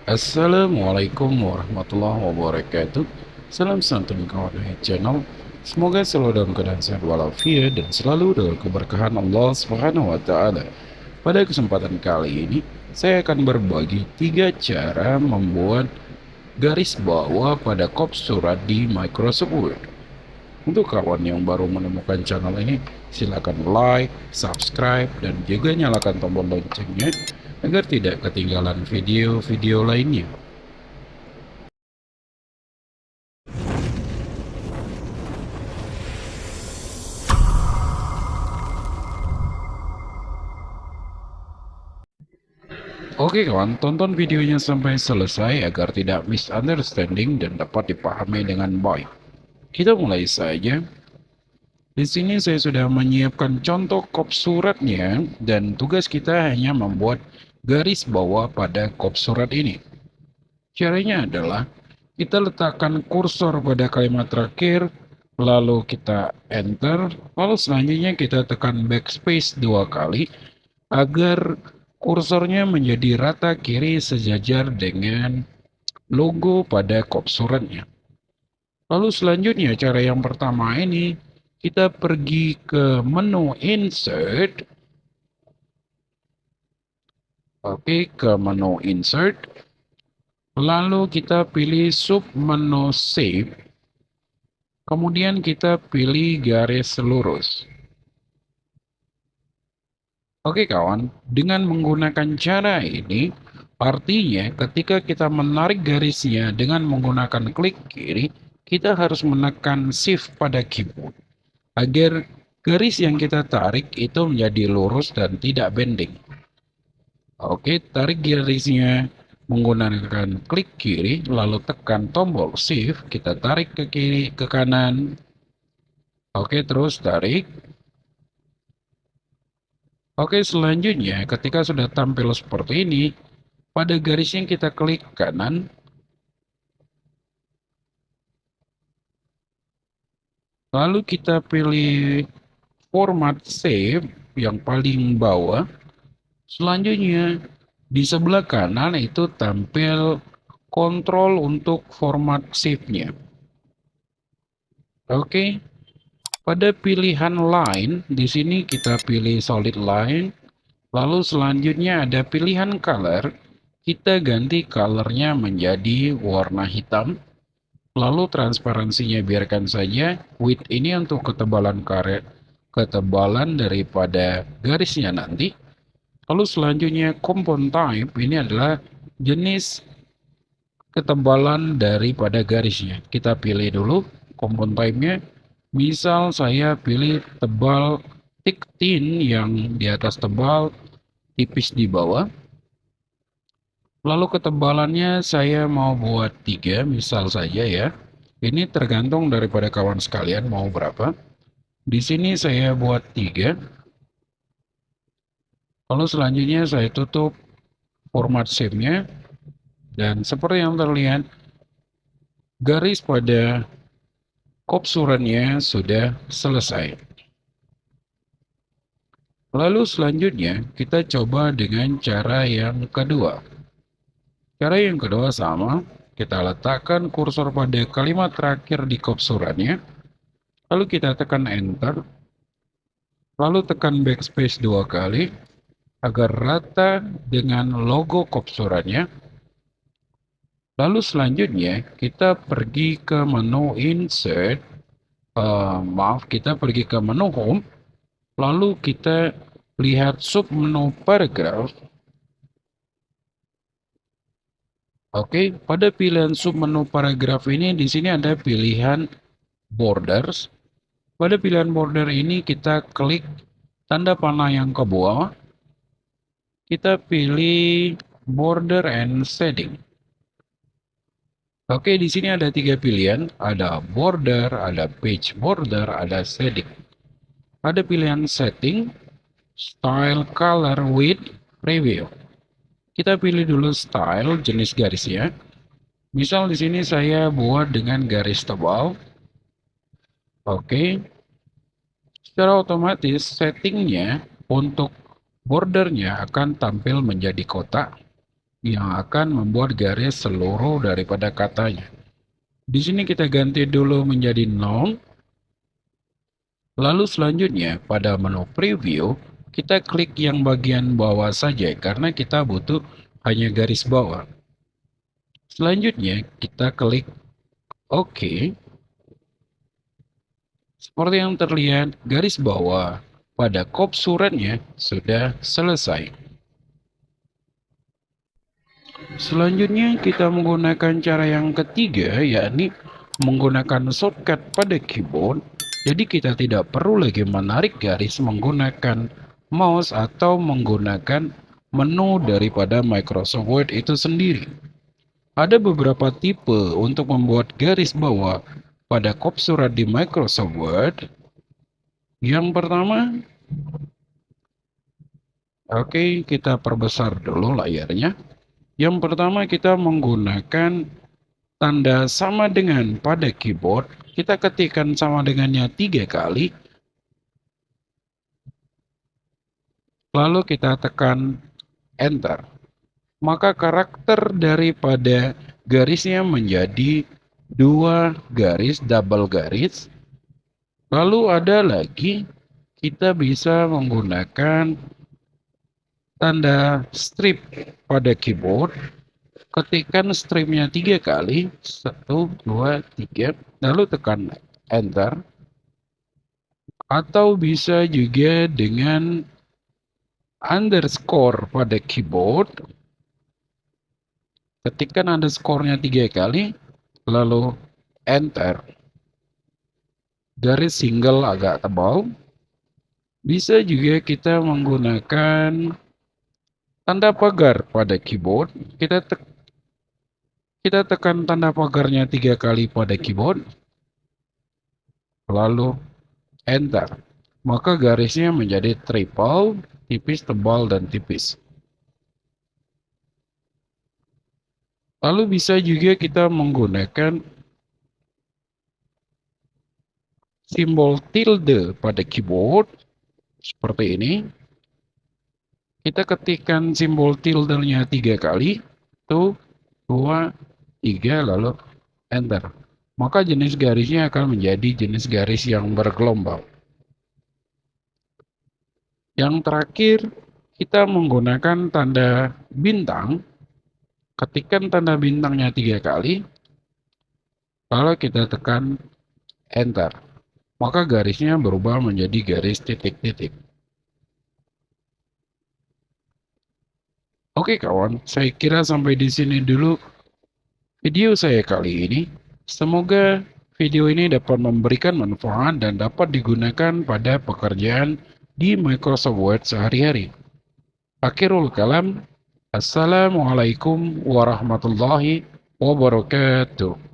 Assalamualaikum warahmatullahi wabarakatuh. Salam santun kawan channel. Semoga selalu dalam keadaan sehat walafiat dan selalu dalam keberkahan Allah Subhanahu wa taala. Pada kesempatan kali ini, saya akan berbagi 3 cara membuat garis bawah pada kop surat di Microsoft Word. Untuk kawan yang baru menemukan channel ini, silakan like, subscribe, dan juga nyalakan tombol loncengnya agar tidak ketinggalan video-video lainnya. Oke kawan, tonton videonya sampai selesai agar tidak misunderstanding dan dapat dipahami dengan baik. Kita mulai saja. Di sini saya sudah menyiapkan contoh kop suratnya dan tugas kita hanya membuat garis bawah pada kop surat ini. Caranya adalah kita letakkan kursor pada kalimat terakhir, lalu kita enter, lalu selanjutnya kita tekan backspace 2 kali agar kursornya menjadi rata kiri sejajar dengan logo pada kop suratnya. Lalu selanjutnya cara yang pertama ini kita pergi ke menu insert. Oke, ke menu insert. Lalu kita pilih sub menu save. Kemudian kita pilih garis lurus. Oke kawan, dengan menggunakan cara ini, artinya ketika kita menarik garisnya dengan menggunakan klik kiri, kita harus menekan shift pada keyboard, agar garis yang kita tarik itu menjadi lurus dan tidak bending. Oke, tarik garisnya menggunakan klik kiri, lalu tekan tombol shift, kita tarik ke kiri, ke kanan. Oke, terus tarik. Oke, selanjutnya ketika sudah tampil seperti ini, pada garis yang kita klik kanan, lalu kita pilih format save yang paling bawah. Selanjutnya di sebelah kanan itu tampil kontrol untuk format save-nya. Oke, pada pilihan line di sini kita pilih solid line. Lalu selanjutnya ada pilihan color, kita ganti colornya menjadi warna hitam. Lalu transparansinya biarkan saja, width ini untuk ketebalan karet, ketebalan daripada garisnya nanti. Lalu selanjutnya compound type ini adalah jenis ketebalan daripada garisnya. Kita pilih dulu compound type-nya. Misal saya pilih tebal thick thin yang di atas tebal, tipis di bawah. Lalu ketebalannya saya mau buat 3 misal saja ya. Ini tergantung daripada kawan sekalian mau berapa. Di sini saya buat 3. Lalu selanjutnya saya tutup format shape-nya. Dan seperti yang terlihat, garis pada kop suratnya sudah selesai. Lalu selanjutnya kita coba dengan cara yang kedua. Cara yang kedua sama, kita letakkan kursor pada kalimat terakhir di kop suratnya, lalu kita tekan enter, lalu tekan backspace 2 kali agar rata dengan logo kop suratnya. Lalu selanjutnya kita pergi ke menu insert, kita pergi ke menu home, lalu kita lihat sub menu paragraph. Oke, pada pilihan sub menu paragraph ini di sini ada pilihan borders. Pada pilihan border ini kita klik tanda panah yang ke bawah. Kita pilih border and shading. Oke, di sini ada 3 pilihan, ada border, ada page border, ada shading. Ada pilihan setting, style, color, width, preview. Kita pilih dulu style, jenis garisnya. Misal di sini saya buat dengan garis tebal. Oke, secara otomatis settingnya untuk bordernya akan tampil menjadi kotak. yang akan membuat garis seluruh daripada katanya. Di sini kita ganti dulu menjadi 0. Lalu selanjutnya pada menu preview, kita klik yang bagian bawah saja karena kita butuh hanya garis bawah. Selanjutnya kita klik OK. Seperti yang terlihat, garis bawah pada kop suratnya sudah selesai. Selanjutnya kita menggunakan cara yang ketiga, yakni menggunakan shortcut pada keyboard. Jadi kita tidak perlu lagi menarik garis menggunakan mouse atau menggunakan menu daripada Microsoft Word itu sendiri. Ada beberapa tipe untuk membuat garis bawah pada kop surat di Microsoft Word. Yang pertama, oke, kita perbesar dulu layarnya. Yang pertama kita menggunakan tanda sama dengan pada keyboard. Kita ketikkan sama dengannya 3 kali. Lalu kita tekan enter. Maka karakter daripada garisnya menjadi 2 garis, double garis. Lalu ada lagi kita bisa menggunakan tanda strip pada keyboard. Ketikkan stripnya 3 kali, 1, 2, 3, lalu tekan enter. Atau bisa juga dengan underscore pada keyboard. Ketikkan underscore-nya 3 kali, lalu enter. Garis single agak tebal. Bisa juga kita menggunakan tanda pagar pada keyboard. Kita tekan tanda pagarnya 3 kali pada keyboard, lalu enter. Maka garisnya menjadi triple, tipis, tebal, dan tipis. Lalu bisa juga kita menggunakan simbol tilde pada keyboard seperti ini. Kita ketikkan simbol tilde-nya 3 kali, 1, 2, 3, lalu enter. Maka jenis garisnya akan menjadi jenis garis yang bergelombang. Yang terakhir, kita menggunakan tanda bintang. Ketikkan tanda bintangnya 3 kali, lalu kita tekan enter. Maka garisnya berubah menjadi garis titik-titik. Oke kawan, saya kira sampai di sini dulu video saya kali ini. Semoga video ini dapat memberikan manfaat dan dapat digunakan pada pekerjaan di Microsoft Word sehari-hari. Akhirul kalam, Assalamualaikum warahmatullahi wabarakatuh.